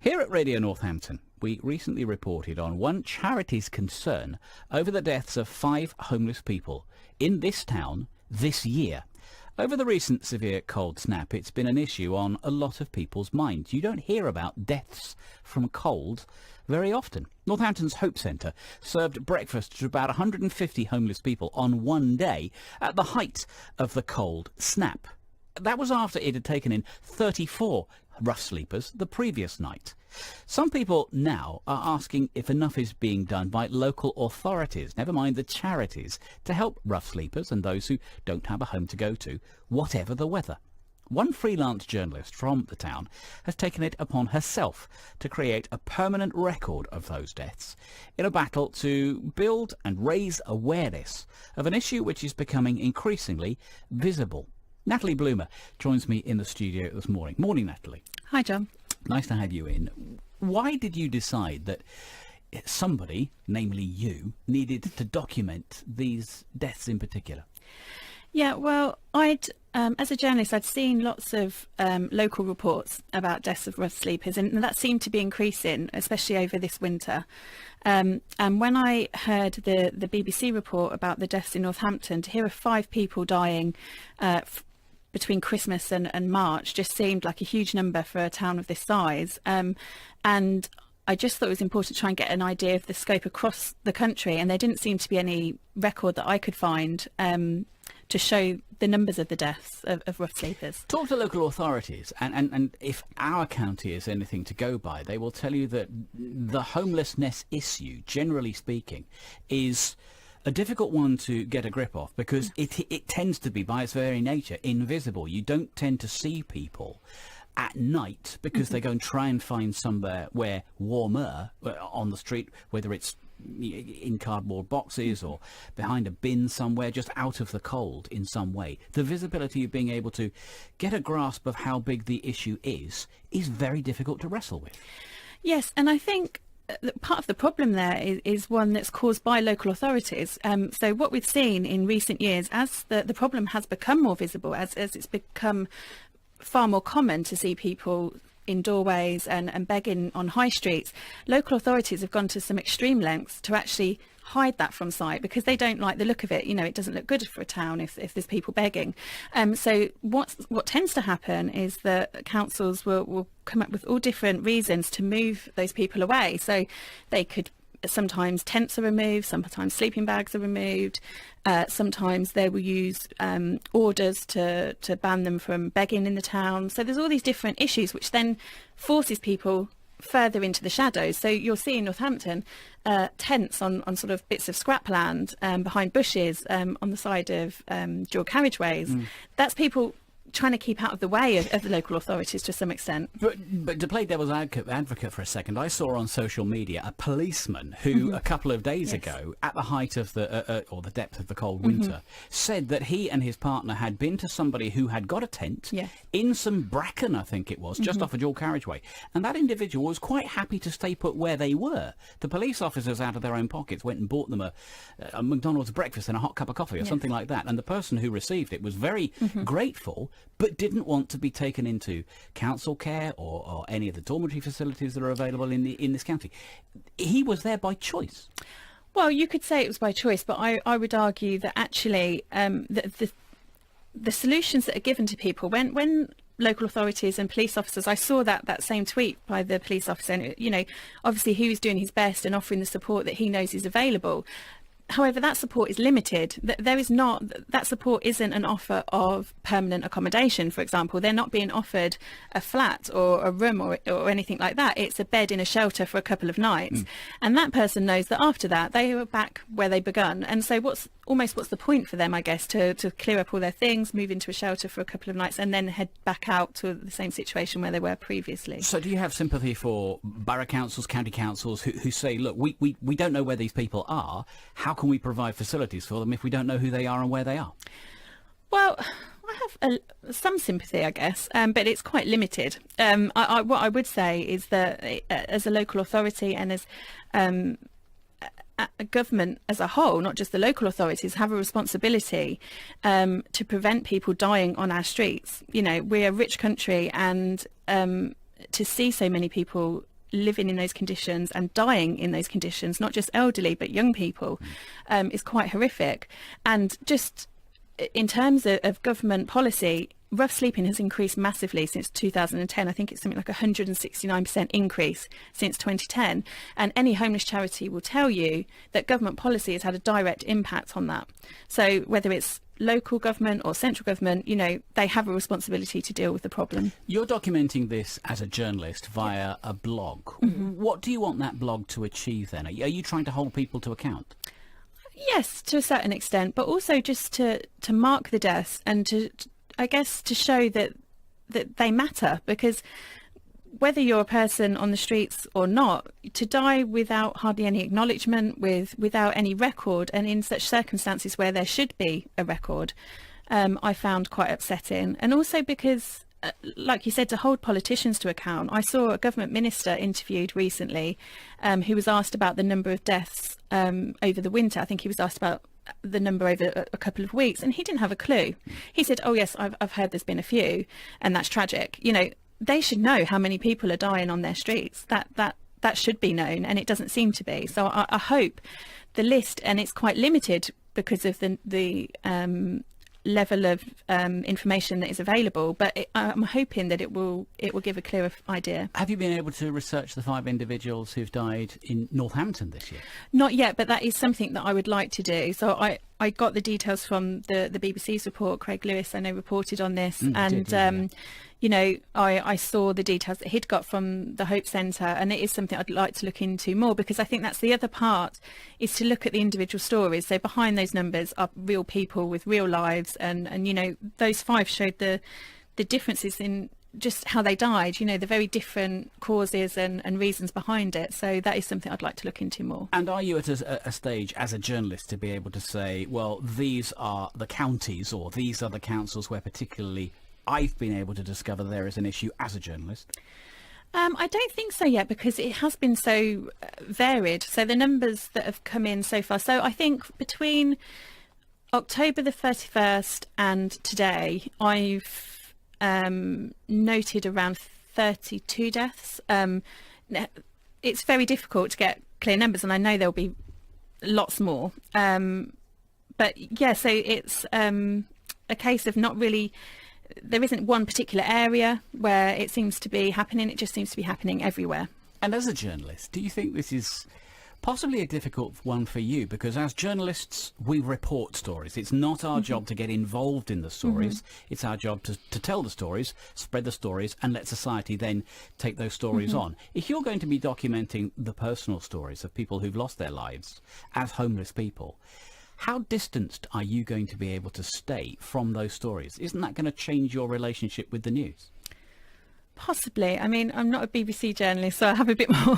Here at Radio Northampton, we recently reported on one charity's concern over the deaths of 5 homeless people in this town this year. Over the recent severe cold snap, it's been an issue on a lot of people's minds. You don't hear about deaths from cold very often. Northampton's Hope Centre served breakfast to about 150 homeless people on one day at the height of the cold snap. That was after it had taken in 34 rough sleepers the previous night. Some people now are asking if enough is being done by local authorities, never mind the charities, to help rough sleepers and those who don't have a home to go to, whatever the weather. One freelance journalist from the town has taken it upon herself to create a permanent record of those deaths in a battle to build and raise awareness of an issue which is becoming increasingly visible. Natalie Bloomer joins me in the studio this morning. Morning, Natalie. Hi, John. Nice to have you in. Why did you decide that somebody, namely you, needed to document these deaths in particular? Yeah, well, as a journalist, I'd seen lots of local reports about deaths of rough sleepers, and that seemed to be increasing, especially over this winter. And when I heard the BBC report about the deaths in Northampton, to hear of 5 people dying between Christmas and March just seemed like a huge number for a town of this size. And I just thought it was important to try and get an idea of the scope across the country, and there didn't seem to be any record that I could find to show the numbers of the deaths of rough sleepers. Talk to local authorities, and if our county is anything to go by, they will tell you that the homelessness issue, generally speaking, is a difficult one to get a grip of because it tends to be, by its very nature, invisible. You don't tend to see people at night because they go and try and find somewhere where warmer on the street, whether it's in cardboard boxes or behind a bin somewhere, just out of the cold in some way. The visibility of being able to get a grasp of how big the issue is very difficult to wrestle with. Yes, and I think part of the problem there is one that's caused by local authorities. So what we've seen in recent years, as the problem has become more visible, as it's become far more common to see people in doorways and begging on high streets, local authorities have gone to some extreme lengths to actually hide that from sight because they don't like the look of it. You know, it doesn't look good for a town if there's people begging. So what tends to happen is that councils will come up with all different reasons to move those people away. So they could sometimes tents are removed, sometimes sleeping bags are removed, sometimes they will use orders to ban them from begging in the town. So there's all these different issues which then forces people further into the shadows. So you'll see in Northampton tents on sort of bits of scrapland behind bushes on the side of dual carriageways. That's people trying to keep out of the way of the local authorities to some extent. But to play devil's advocate for a second, I saw on social media a policeman who a couple of days ago, at the height of the or the depth of the cold winter, said that he and his partner had been to somebody who had got a tent in some bracken, I think it was, just off a dual carriageway, and that individual was quite happy to stay put where they were. The police officers, out of their own pockets, went and bought them a McDonald's breakfast and a hot cup of coffee or something like that, and the person who received it was very grateful, but didn't want to be taken into council care or any of the dormitory facilities that are available in this county. He was there by choice. Well, you could say it was by choice, but I would argue that actually the solutions that are given to people when local authorities and police officers, I saw that same tweet by the police officer, and, you know, obviously he was doing his best and offering the support that he knows is available. However, that support is limited. That support isn't an offer of permanent accommodation, for example. They're not being offered a flat or a room or anything like that. It's a bed in a shelter for a couple of nights. And that person knows that after that, they are back where they begun. And so what's the point for them, I guess, to clear up all their things, move into a shelter for a couple of nights and then head back out to the same situation where they were previously? So do you have sympathy for borough councils, county councils who say, look, we don't know where these people are. How can we provide facilities for them if we don't know who they are and where they are? Well, I have some sympathy, I guess, but it's quite limited. What I would say is that as a local authority and as a government as a whole, not just the local authorities, have a responsibility to prevent people dying on our streets. You know, we're a rich country, and to see so many people living in those conditions and dying in those conditions, not just elderly but young people, is quite horrific. And just in terms of government policy, rough sleeping has increased massively since 2010. I think it's something like 169% increase since 2010. And any homeless charity will tell you that government policy has had a direct impact on that. So whether it's local government or central government, you know, they have a responsibility to deal with the problem. You're documenting this as a journalist via a blog. What do you want that blog to achieve then? Are you trying to hold people to account? Yes, to a certain extent, but also just to mark the deaths and to I guess to show that they matter, because whether you're a person on the streets or not, to die without hardly any acknowledgement, without any record, and in such circumstances where there should be a record, I found quite upsetting. And also because, like you said, to hold politicians to account. I saw a government minister interviewed recently who was asked about the number of deaths over the winter. I think he was asked about the number over a couple of weeks, and he didn't have a clue. He said, oh yes, I've heard there's been a few, and that's tragic. You know, they should know how many people are dying on their streets. That should be known, and it doesn't seem to be. So I hope the list, and it's quite limited because of the level of information that is available, but I'm hoping that it will give a clearer idea. Have you been able to research the 5 individuals who've died in Northampton this year? Not yet, but that is something that I would like to do. So I got the details from the BBC's report. Craig Lewis, I know, reported on this, you know, I saw the details that he'd got from the Hope Centre, and it is something I'd like to look into more, because I think that's the other part, is to look at the individual stories. So behind those numbers are real people with real lives, and you know, those 5 showed the differences in just how they died, you know, the very different causes and reasons behind it. So that is something I'd like to look into more. And are you at a stage as a journalist to be able to say, well, these are the counties or these are the councils where particularly I've been able to discover there is an issue as a journalist? I don't think so yet, because it has been so varied. So the numbers that have come in so far. So I think between October the 31st and today, I've noted around 32 deaths. It's very difficult to get clear numbers, and I know there'll be lots more. But yeah, so it's a case of not really, there isn't one particular area where it seems to be happening. It just seems to be happening everywhere. And as a journalist, do you think this is possibly a difficult one for you? Because as journalists, we report stories. It's not our job to get involved in the stories. It's our job to tell the stories, spread the stories, and let society then take those stories on. If you're going to be documenting the personal stories of people who've lost their lives as homeless people, how distanced are you going to be able to stay from those stories? Isn't that going to change your relationship with the news? Possibly. I mean, I'm not a BBC journalist, so I have a bit more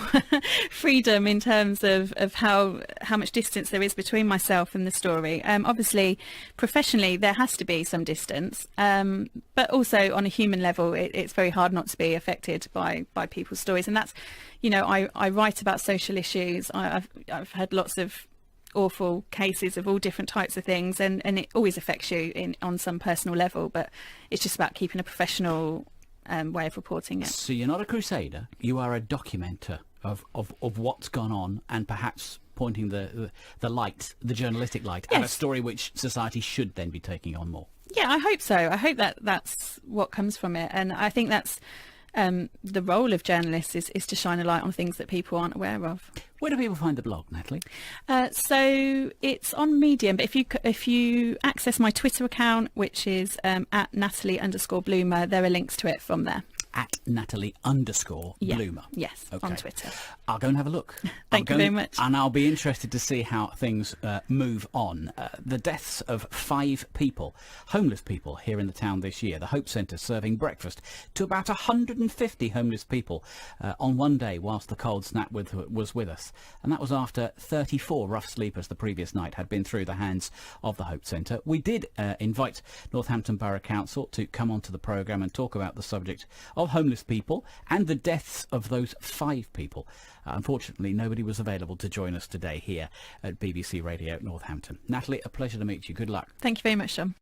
freedom in terms of how much distance there is between myself and the story. Obviously, professionally, there has to be some distance, but also on a human level, it's very hard not to be affected by people's stories. And that's, you know, I write about social issues. I've had lots of awful cases of all different types of things, and it always affects you on some personal level, but it's just about keeping a professional way of reporting it. So you're not a crusader, you are a documenter of what's gone on, and perhaps pointing the light, the journalistic light, at a story which society should then be taking on more. Yeah, I hope so. I hope that's what comes from it, and I think that's the role of journalists is to shine a light on things that people aren't aware of. Where do people find the blog, Natalie? So it's on Medium, but if you access my Twitter account, which is at Natalie_Bloomer, there are links to it from there. At Natalie_Bloomer. Yes, okay. On Twitter. I'll go and have a look. Thank you very much. And I'll be interested to see how things move on. The deaths of 5 people, homeless people, here in the town this year. The Hope Centre serving breakfast to about 150 homeless people on one day whilst the cold snap was with us. And that was after 34 rough sleepers the previous night had been through the hands of the Hope Centre. We did invite Northampton Borough Council to come onto the programme and talk about the subject of homeless people and the deaths of those 5 people. Unfortunately, nobody was available to join us today here at BBC Radio Northampton. Natalie, a pleasure to meet you. Good luck. Thank you very much, John.